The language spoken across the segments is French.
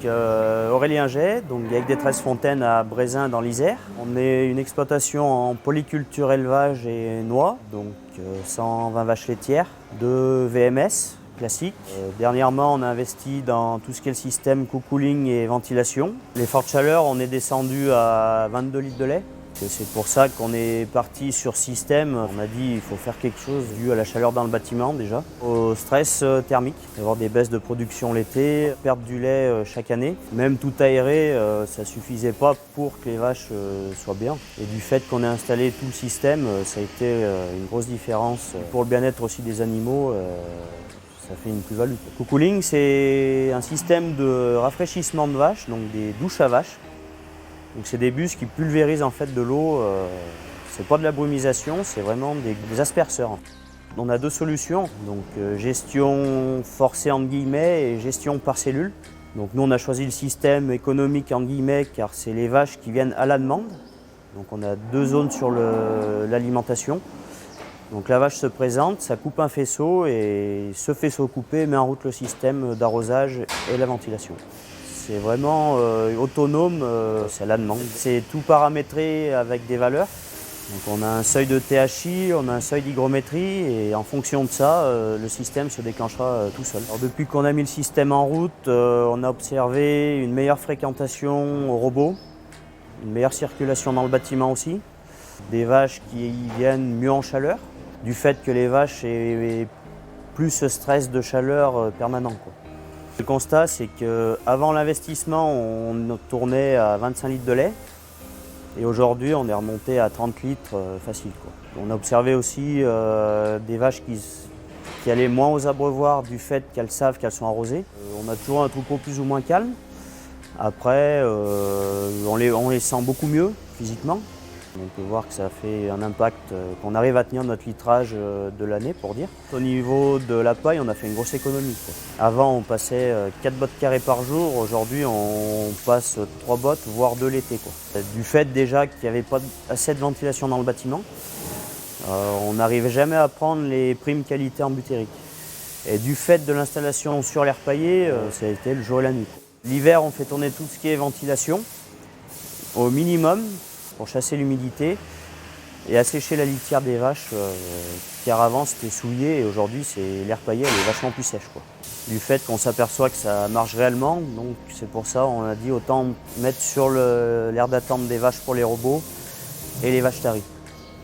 Aurélien Jay, donc avec des 13 fontaines à Brézin dans l'Isère. On est une exploitation en polyculture élevage et noix, donc 120 vaches laitières, 2 VMS classiques. Dernièrement, on a investi dans tout ce qui est le système cocooling et ventilation. Les fortes chaleurs, on est descendu à 22 litres de lait. C'est pour ça qu'on est parti sur système. On a dit qu'il faut faire quelque chose dû à la chaleur dans le bâtiment déjà, au stress thermique, avoir des baisses de production l'été, perdre du lait chaque année. Même tout aéré, ça ne suffisait pas pour que les vaches soient bien. Et du fait qu'on ait installé tout le système, ça a été une grosse différence pour le bien-être aussi des animaux. Ça fait une plus-value. Cocooling, c'est un système de rafraîchissement de vaches, donc des douches à vaches. Donc c'est des bus qui pulvérisent en fait de l'eau, c'est pas de la brumisation, c'est vraiment des asperceurs. On a 2 solutions, donc gestion forcée entre guillemets et gestion par cellule. Donc nous on a choisi le système économique entre guillemets car c'est les vaches qui viennent à la demande. Donc on a 2 zones sur l'alimentation. Donc la vache se présente, ça coupe un faisceau et ce faisceau coupé met en route le système d'arrosage et la ventilation. C'est vraiment autonome, c'est à la demande. C'est tout paramétré avec des valeurs. Donc on a un seuil de THI, on a un seuil d'hygrométrie et en fonction de ça, le système se déclenchera tout seul. Alors, depuis qu'on a mis le système en route, on a observé une meilleure fréquentation au robot, une meilleure circulation dans le bâtiment aussi, des vaches qui viennent mieux en chaleur, du fait que les vaches aient plus ce stress de chaleur permanent, quoi. Le constat, c'est qu'avant l'investissement, on tournait à 25 litres de lait et aujourd'hui, on est remonté à 30 litres facile, quoi. On a observé aussi des vaches qui allaient moins aux abreuvoirs du fait qu'elles savent qu'elles sont arrosées. On a toujours un troupeau plus ou moins calme. Après, on les sent beaucoup mieux physiquement. On peut voir que ça fait un impact, qu'on arrive à tenir notre litrage de l'année pour dire. Au niveau de la paille, on a fait une grosse économie, quoi. Avant, on passait 4 bottes carrées par jour. Aujourd'hui, on passe 3 bottes, voire 2 l'été, quoi. Du fait déjà qu'il n'y avait pas assez de ventilation dans le bâtiment, on n'arrivait jamais à prendre les primes qualité en butérique. Et du fait de l'installation sur l'air paillé, ça a été le jour et la nuit. L'hiver, on fait tourner tout ce qui est ventilation au minimum, pour chasser l'humidité et assécher la litière des vaches car avant c'était souillé et aujourd'hui l'air paillé elle est vachement plus sèche, quoi. Du fait qu'on s'aperçoit que ça marche réellement, donc c'est pour ça on a dit autant mettre sur l'aire d'attente des vaches pour les robots et les vaches taries,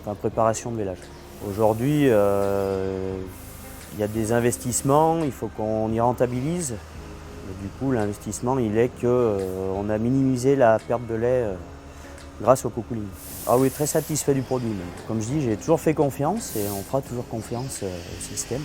enfin préparation de vélage. Aujourd'hui il y a des investissements, il faut qu'on y rentabilise. Et du coup l'investissement il est qu'on a minimisé la perte de lait grâce au cocooling. Ah oui, très satisfait du produit. Comme je dis, j'ai toujours fait confiance et on fera toujours confiance au système.